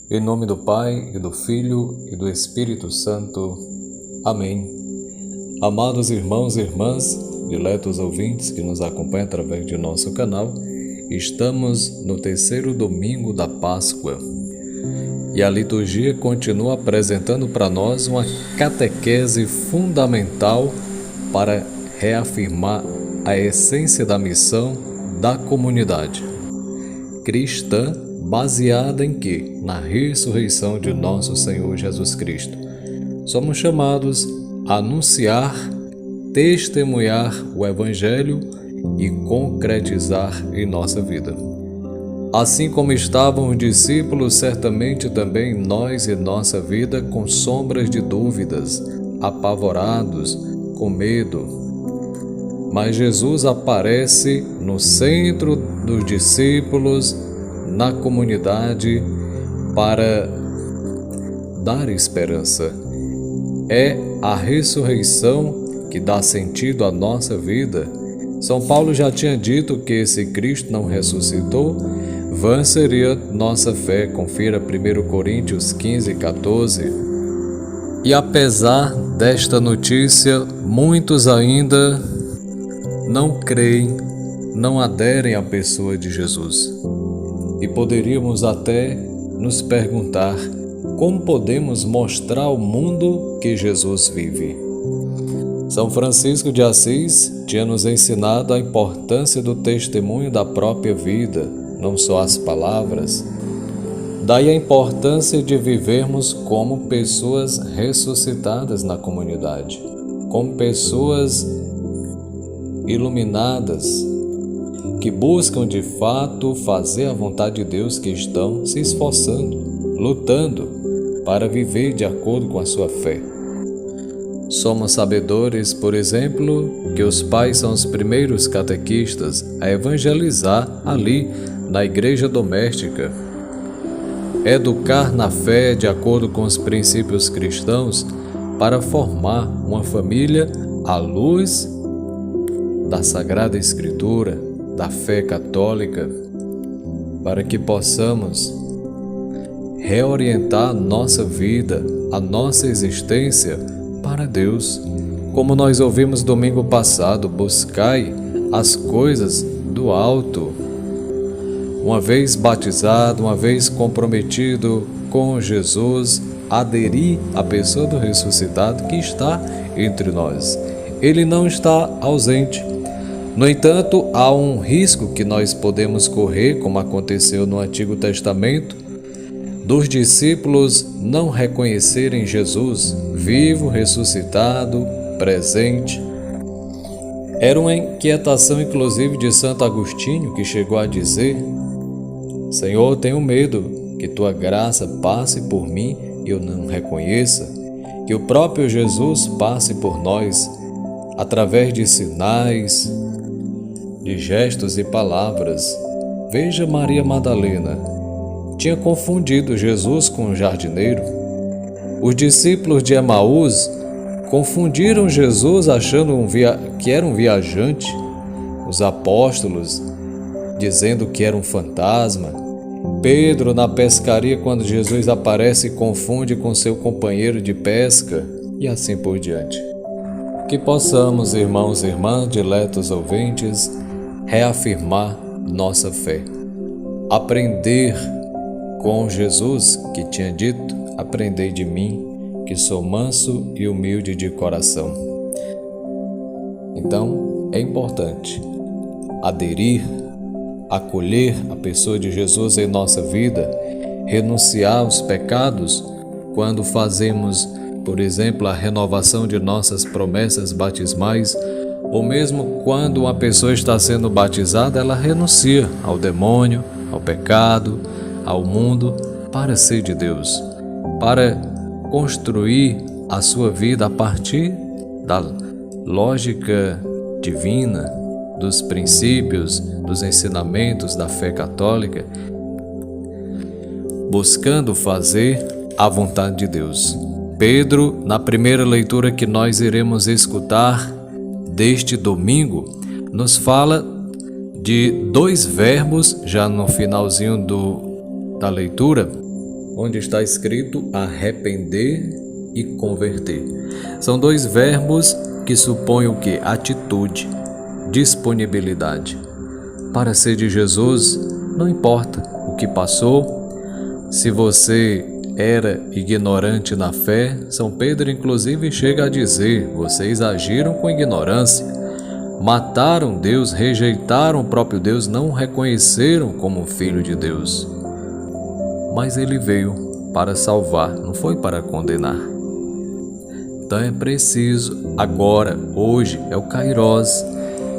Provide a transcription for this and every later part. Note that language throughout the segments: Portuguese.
Em nome do Pai, e do Filho, e do Espírito Santo. Amém. Amados irmãos e irmãs, diletos ouvintes que nos acompanham através de nosso canal, estamos no terceiro domingo da Páscoa. E a liturgia continua apresentando para nós uma catequese fundamental para reafirmar a essência da missão da comunidade cristã, baseada em quê? Na ressurreição de nosso Senhor Jesus Cristo. Somos chamados a anunciar, testemunhar o Evangelho e concretizar em nossa vida. Assim como estavam os discípulos, certamente também nós em nossa vida com sombras de dúvidas, apavorados, com medo. Mas Jesus aparece no centro dos discípulos, na comunidade, para dar esperança. É a ressurreição que dá sentido à nossa vida. São Paulo já tinha dito que se Cristo não ressuscitou, vã seria nossa fé. Confira 1 Coríntios 15:14. E apesar desta notícia, muitos ainda não creem, não aderem à pessoa de Jesus. E poderíamos até nos perguntar como podemos mostrar ao mundo que Jesus vive. São Francisco de Assis tinha nos ensinado a importância do testemunho da própria vida, não só as palavras. Daí a importância de vivermos como pessoas ressuscitadas na comunidade, como pessoas iluminadas, que buscam de fato fazer a vontade de Deus, que estão se esforçando, lutando para viver de acordo com a sua fé. Somos sabedores, por exemplo, que os pais são os primeiros catequistas a evangelizar ali na igreja doméstica. Educar na fé de acordo com os princípios cristãos para formar uma família à luz da Sagrada Escritura, da fé católica, para que possamos reorientar a nossa vida, a nossa existência para Deus. Como nós ouvimos domingo passado, buscai as coisas do alto. Uma vez batizado, uma vez comprometido com Jesus, aderir à pessoa do ressuscitado que está entre nós. Ele não está ausente. No entanto, há um risco que nós podemos correr, como aconteceu no Antigo Testamento, dos discípulos não reconhecerem Jesus vivo, ressuscitado, presente. Era uma inquietação, inclusive, de Santo Agostinho, que chegou a dizer: Senhor, tenho medo que tua graça passe por mim e eu não reconheça, que o próprio Jesus passe por nós, através de sinais, de gestos e palavras. Veja Maria Madalena, tinha confundido Jesus com um jardineiro. Os discípulos de Emaús confundiram Jesus achando que era um viajante. Os apóstolos dizendo que era um fantasma. Pedro na pescaria, quando Jesus aparece, confunde com seu companheiro de pesca, e assim por diante. Que possamos, irmãos e irmãs, diletos ouvintes, reafirmar nossa fé. Aprender com Jesus, que tinha dito: aprendei de mim, que sou manso e humilde de coração. Então, é importante aderir, acolher a pessoa de Jesus em nossa vida, renunciar aos pecados quando fazemos, por exemplo, a renovação de nossas promessas batismais, ou mesmo quando uma pessoa está sendo batizada, ela renuncia ao demônio, ao pecado, ao mundo, para ser de Deus, para construir a sua vida a partir da lógica divina, dos princípios, dos ensinamentos da fé católica, buscando fazer a vontade de Deus. Pedro, na primeira leitura que nós iremos escutar deste domingo, nos fala de dois verbos, já no finalzinho da leitura, onde está escrito arrepender e converter. São dois verbos que supõem o quê? Atitude, disponibilidade. Para ser de Jesus, não importa o que passou, se você era ignorante na fé, São Pedro inclusive chega a dizer: vocês agiram com ignorância, mataram Deus, rejeitaram o próprio Deus, não o reconheceram como filho de Deus. Mas ele veio para salvar, não foi para condenar. Então é preciso, agora, hoje, é o Kairós.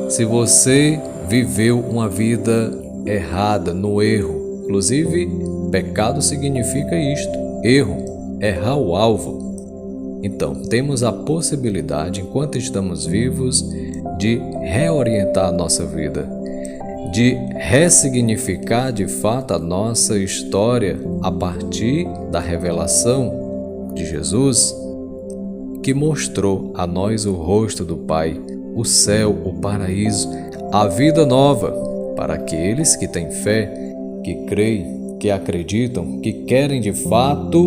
Se você viveu uma vida errada, no erro, inclusive pecado significa isto, erro, errar o alvo. Então, temos a possibilidade, enquanto estamos vivos, de reorientar a nossa vida, de ressignificar de fato a nossa história a partir da revelação de Jesus, que mostrou a nós o rosto do Pai, o céu, o paraíso, a vida nova, para aqueles que têm fé, que creem, que acreditam, que querem de fato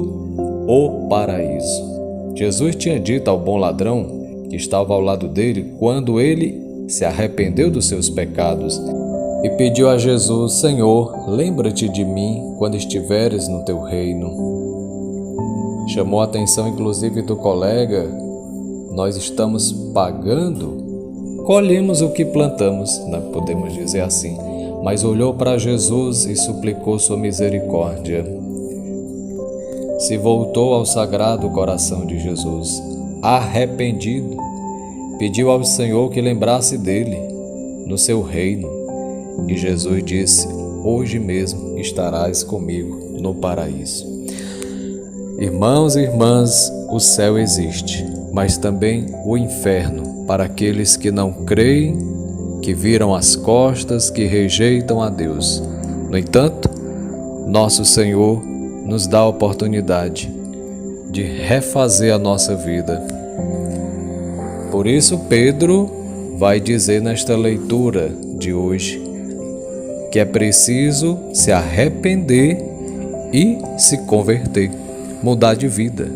o paraíso. Jesus tinha dito ao bom ladrão que estava ao lado dele quando ele se arrependeu dos seus pecados e pediu a Jesus: Senhor, lembra-te de mim quando estiveres no teu reino. Chamou a atenção inclusive do colega: nós estamos pagando, colhemos o que plantamos, né? Podemos dizer assim, mas olhou para Jesus e suplicou sua misericórdia. Se voltou ao Sagrado Coração de Jesus, arrependido, pediu ao Senhor que lembrasse dele no seu reino, e Jesus disse: hoje mesmo estarás comigo no paraíso. Irmãos e irmãs, o céu existe, mas também o inferno para aqueles que não creem, que viram as costas, que rejeitam a Deus. No entanto, nosso Senhor nos dá a oportunidade de refazer a nossa vida. Por isso, Pedro vai dizer nesta leitura de hoje que é preciso se arrepender e se converter, mudar de vida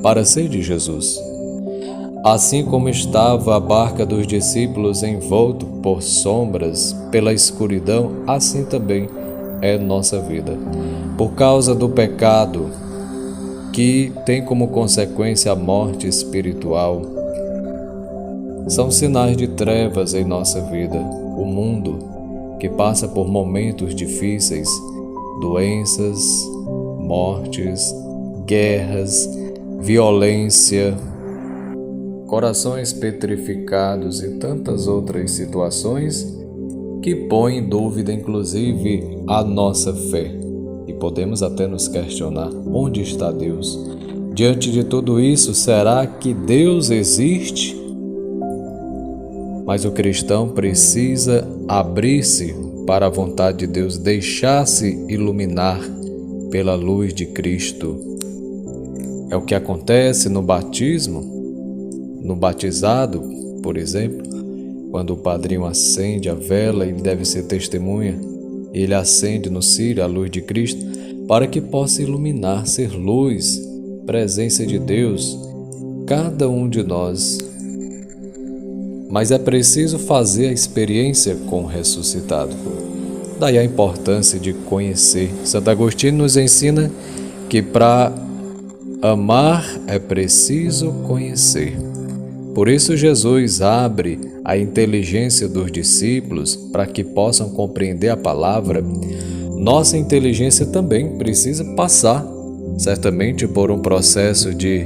para ser de Jesus. Assim como estava a barca dos discípulos envolto por sombras, pela escuridão, assim também é nossa vida. Por causa do pecado, que tem como consequência a morte espiritual, são sinais de trevas em nossa vida. O mundo que passa por momentos difíceis, doenças, mortes, guerras, violência, corações petrificados e tantas outras situações que põem em dúvida inclusive a nossa fé. E podemos até nos questionar: onde está Deus? Diante de tudo isso, será que Deus existe? Mas o cristão precisa abrir-se para a vontade de Deus, deixar-se iluminar pela luz de Cristo. É o que acontece no batismo, no batizado, por exemplo, quando o padrinho acende a vela, ele deve ser testemunha, ele acende no círio a luz de Cristo para que possa iluminar, ser luz, presença de Deus, cada um de nós. Mas é preciso fazer a experiência com o ressuscitado. Daí a importância de conhecer. Santo Agostinho nos ensina que para amar é preciso conhecer. Por isso Jesus abre a inteligência dos discípulos para que possam compreender a palavra. Nossa inteligência também precisa passar, certamente, por um processo de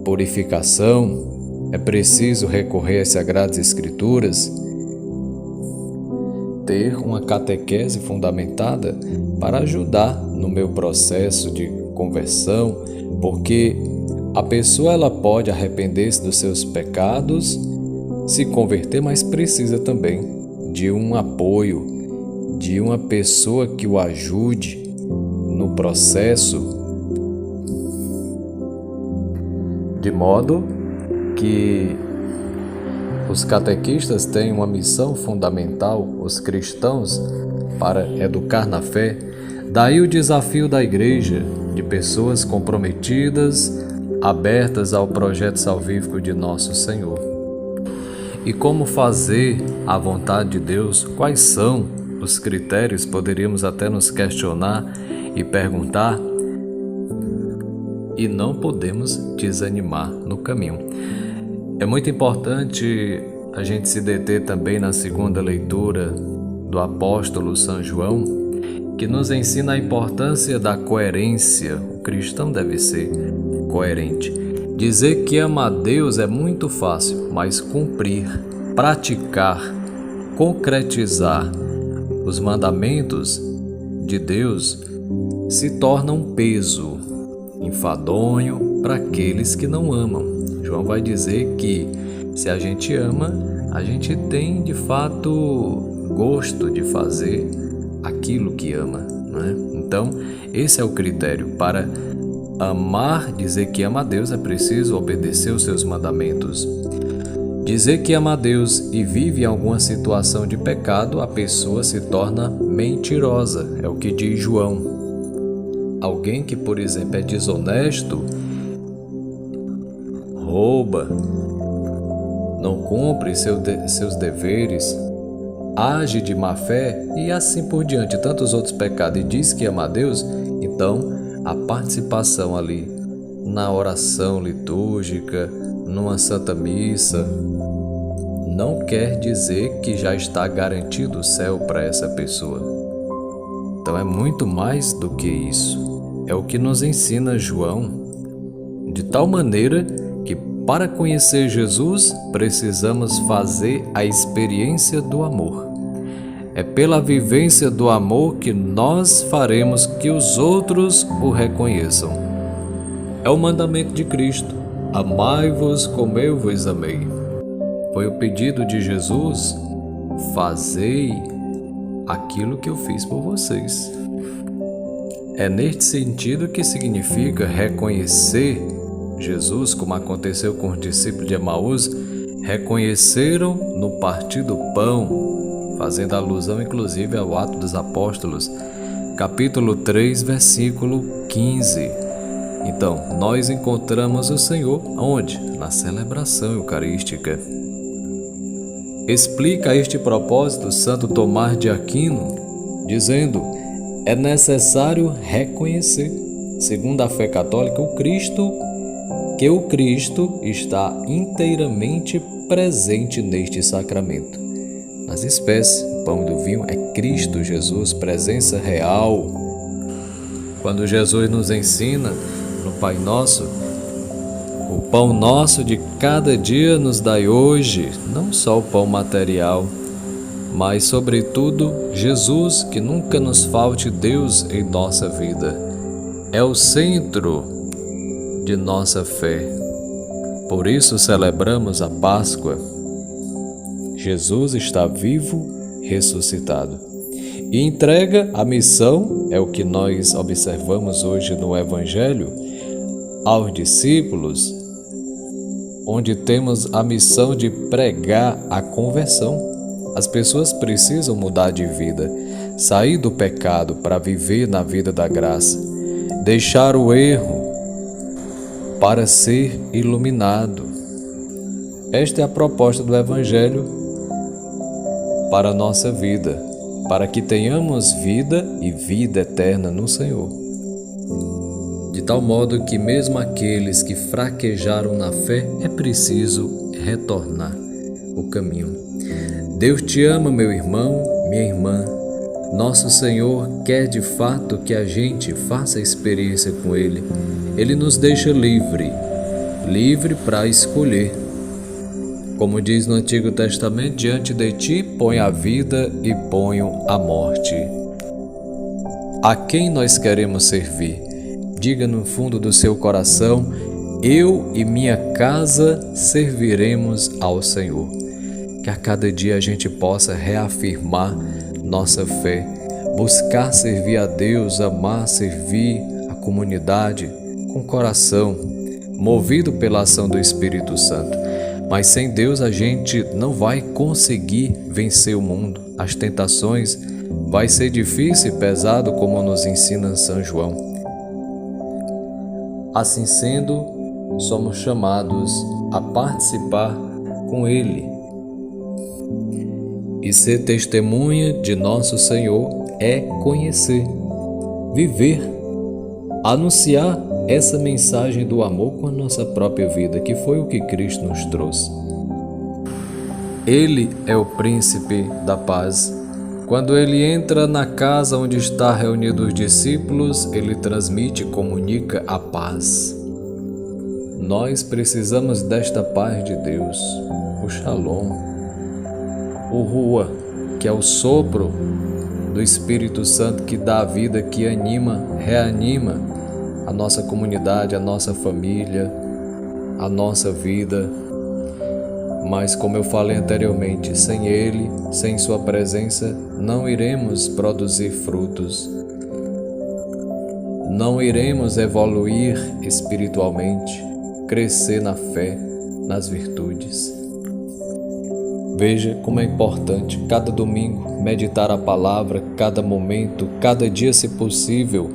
purificação. É preciso recorrer às Sagradas Escrituras, ter uma catequese fundamentada para ajudar no meu processo de conversão, porque a pessoa ela pode arrepender-se dos seus pecados, se converter, mas precisa também de um apoio, de uma pessoa que o ajude no processo, de modo que os catequistas têm uma missão fundamental, os cristãos, para educar na fé. Daí o desafio da igreja de pessoas comprometidas, abertas ao projeto salvífico de nosso Senhor. E como fazer a vontade de Deus? Quais são os critérios? Poderíamos até nos questionar e perguntar, e não podemos desanimar no caminho. É muito importante a gente se deter também na segunda leitura do apóstolo São João, que nos ensina a importância da coerência. O cristão deve ser coerente. Dizer que ama a Deus é muito fácil, mas cumprir, praticar, concretizar os mandamentos de Deus se torna um peso enfadonho para aqueles que não amam. João vai dizer que se a gente ama, a gente tem de fato gosto de fazer aquilo que ama, né? Então, esse é o critério. Para amar, dizer que ama a Deus, é preciso obedecer os seus mandamentos. Dizer que ama a Deus e vive em alguma situação de pecado, a pessoa se torna mentirosa, é o que diz João. Alguém que, por exemplo, é desonesto, rouba, não cumpre seus deveres, age de má fé e assim por diante, tantos outros pecados, e diz que ama a Deus, então a participação ali na oração litúrgica, numa santa missa, não quer dizer que já está garantido o céu para essa pessoa. Então é muito mais do que isso. É o que nos ensina João, de tal maneira que para conhecer Jesus precisamos fazer a experiência do amor. É pela vivência do amor que nós faremos que os outros o reconheçam. É o mandamento de Cristo: amai-vos como eu vos amei. Foi o pedido de Jesus: fazei aquilo que eu fiz por vocês. É neste sentido que significa reconhecer Jesus, como aconteceu com os discípulos de Emaús, reconheceram no partir do pão, fazendo alusão inclusive ao Atos dos Apóstolos, capítulo 3, versículo 15. Então, nós encontramos o Senhor onde? Na celebração eucarística. Explica este propósito Santo Tomás de Aquino, dizendo: é necessário reconhecer, segundo a fé católica, que o Cristo está inteiramente presente neste sacramento. Nas espécies, o pão e do vinho é Cristo Jesus, presença real. Quando Jesus nos ensina no Pai Nosso, o pão nosso de cada dia nos dai hoje, não só o pão material, mas, sobretudo, Jesus, que nunca nos falte Deus em nossa vida. É o centro de nossa fé. Por isso celebramos a Páscoa. Jesus está vivo, ressuscitado. E entrega a missão, é o que nós observamos hoje no Evangelho, aos discípulos, onde temos a missão de pregar a conversão. As pessoas precisam mudar de vida, sair do pecado para viver na vida da graça, deixar o erro para ser iluminado. Esta é a proposta do Evangelho para a nossa vida, para que tenhamos vida e vida eterna no Senhor. De tal modo que mesmo aqueles que fraquejaram na fé, é preciso retornar o caminho. Deus te ama, meu irmão, minha irmã. Nosso Senhor quer de fato que a gente faça a experiência com Ele. Ele nos deixa livre para escolher. Como diz no Antigo Testamento, diante de ti ponho a vida e ponho a morte. A quem nós queremos servir? Diga no fundo do seu coração: eu e minha casa serviremos ao Senhor. Que a cada dia a gente possa reafirmar nossa fé, buscar servir a Deus, amar, servir a comunidade com coração, movido pela ação do Espírito Santo. Mas sem Deus a gente não vai conseguir vencer o mundo. As tentações vai ser difícil e pesado, como nos ensina São João. Assim sendo, somos chamados a participar com Ele. E ser testemunha de nosso Senhor é conhecer, viver, anunciar essa mensagem do amor com a nossa própria vida, que foi o que Cristo nos trouxe. Ele é o príncipe da paz. Quando ele entra na casa onde está reunidos os discípulos, ele transmite e comunica a paz. Nós precisamos desta paz de Deus, o Shalom, o Rua, que é o sopro do Espírito Santo que dá a vida, que anima, reanima a nossa comunidade, a nossa família, a nossa vida. Mas, como eu falei anteriormente, sem Ele, sem Sua presença, não iremos produzir frutos. Não iremos evoluir espiritualmente, crescer na fé, nas virtudes. Veja como é importante cada domingo meditar a palavra, cada momento, cada dia, se possível,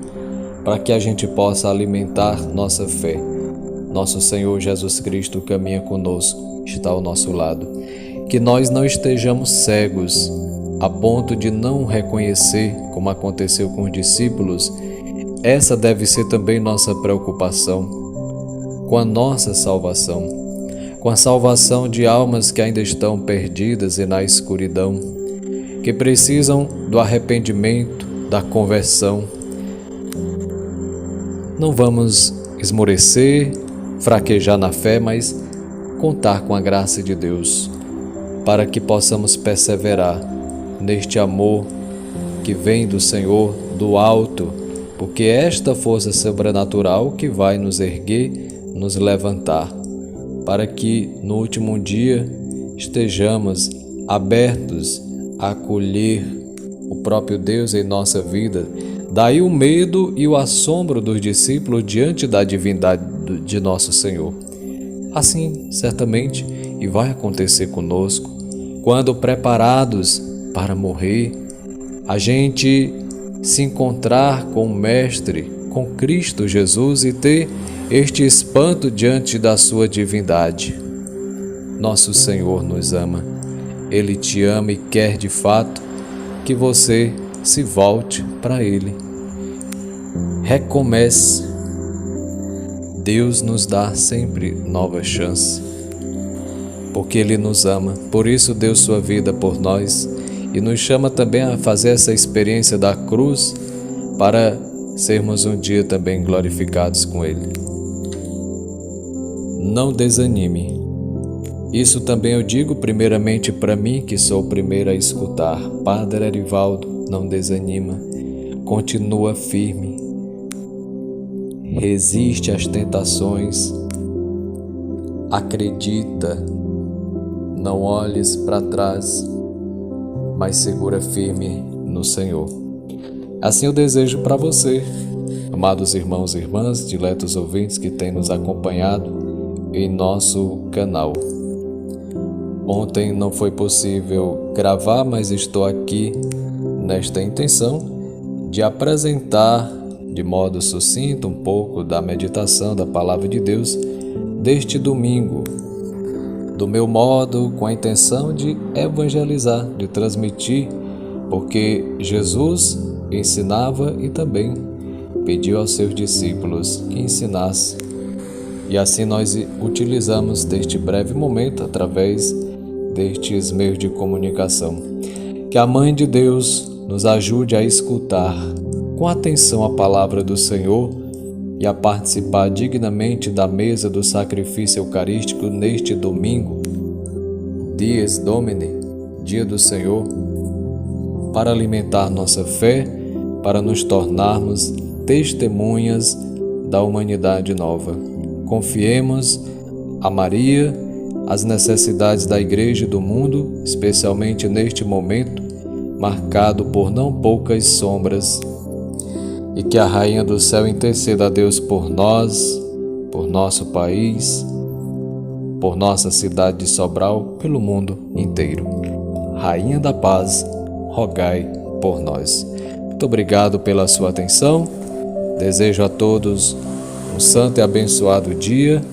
para que a gente possa alimentar nossa fé. Nosso Senhor Jesus Cristo caminha conosco, está ao nosso lado. Que nós não estejamos cegos a ponto de não reconhecer, como aconteceu com os discípulos. Essa deve ser também nossa preocupação com a nossa salvação, com a salvação de almas que ainda estão perdidas e na escuridão, que precisam do arrependimento, da conversão. Não vamos esmorecer, fraquejar na fé, mas contar com a graça de Deus, para que possamos perseverar neste amor que vem do Senhor, do alto, porque é esta força sobrenatural que vai nos erguer, nos levantar, para que no último dia estejamos abertos a acolher o próprio Deus em nossa vida. Daí o medo e o assombro dos discípulos diante da divindade de nosso Senhor. Assim, certamente, e vai acontecer conosco, quando preparados para morrer, a gente se encontrar com o Mestre, com Cristo Jesus, e ter este espanto diante da sua divindade. Nosso Senhor nos ama. Ele te ama e quer de fato que você se volte para Ele. Recomece. Deus nos dá sempre nova chance, porque Ele nos ama. Por isso deu sua vida por nós e nos chama também a fazer essa experiência da cruz para sermos um dia também glorificados com Ele. Não desanime. Isso também eu digo primeiramente para mim, que sou o primeiro a escutar. Padre Erivaldo, não desanima. Continua firme. Resiste às tentações. Acredita. Não olhes para trás, mas segura firme no Senhor. Assim eu desejo para você, amados irmãos e irmãs, diletos ouvintes que têm nos acompanhado em nosso canal. Ontem não foi possível gravar, mas estou aqui nesta intenção de apresentar de modo sucinto um pouco da meditação da Palavra de Deus deste domingo, do meu modo, com a intenção de evangelizar, de transmitir, porque Jesus ensinava e também pediu aos seus discípulos que ensinasse. E assim nós utilizamos deste breve momento através destes meios de comunicação. Que a Mãe de Deus nos ajude a escutar com atenção a palavra do Senhor e a participar dignamente da mesa do sacrifício eucarístico neste domingo, Dies Domini, Dia do Senhor, para alimentar nossa fé, para nos tornarmos testemunhas da humanidade nova. Confiemos a Maria as necessidades da Igreja e do mundo, especialmente neste momento, marcado por não poucas sombras, e que a Rainha do Céu interceda a Deus por nós, por nosso país, por nossa cidade de Sobral, pelo mundo inteiro. Rainha da Paz, rogai por nós. Muito obrigado pela sua atenção. Desejo a todos um santo e abençoado dia,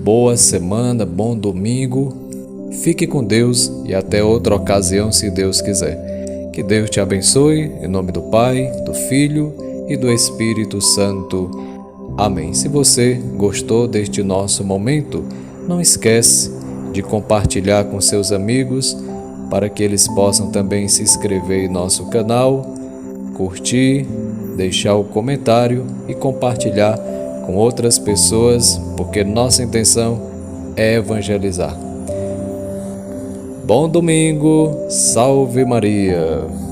boa semana, bom domingo. Fique com Deus e até outra ocasião, se Deus quiser. Que Deus te abençoe, em nome do Pai, do Filho e do Espírito Santo. Amém. Se você gostou deste nosso momento, não esquece de compartilhar com seus amigos para que eles possam também se inscrever em nosso canal, curtir, deixar o comentário e compartilhar com outras pessoas, porque nossa intenção é evangelizar. Bom domingo, salve Maria!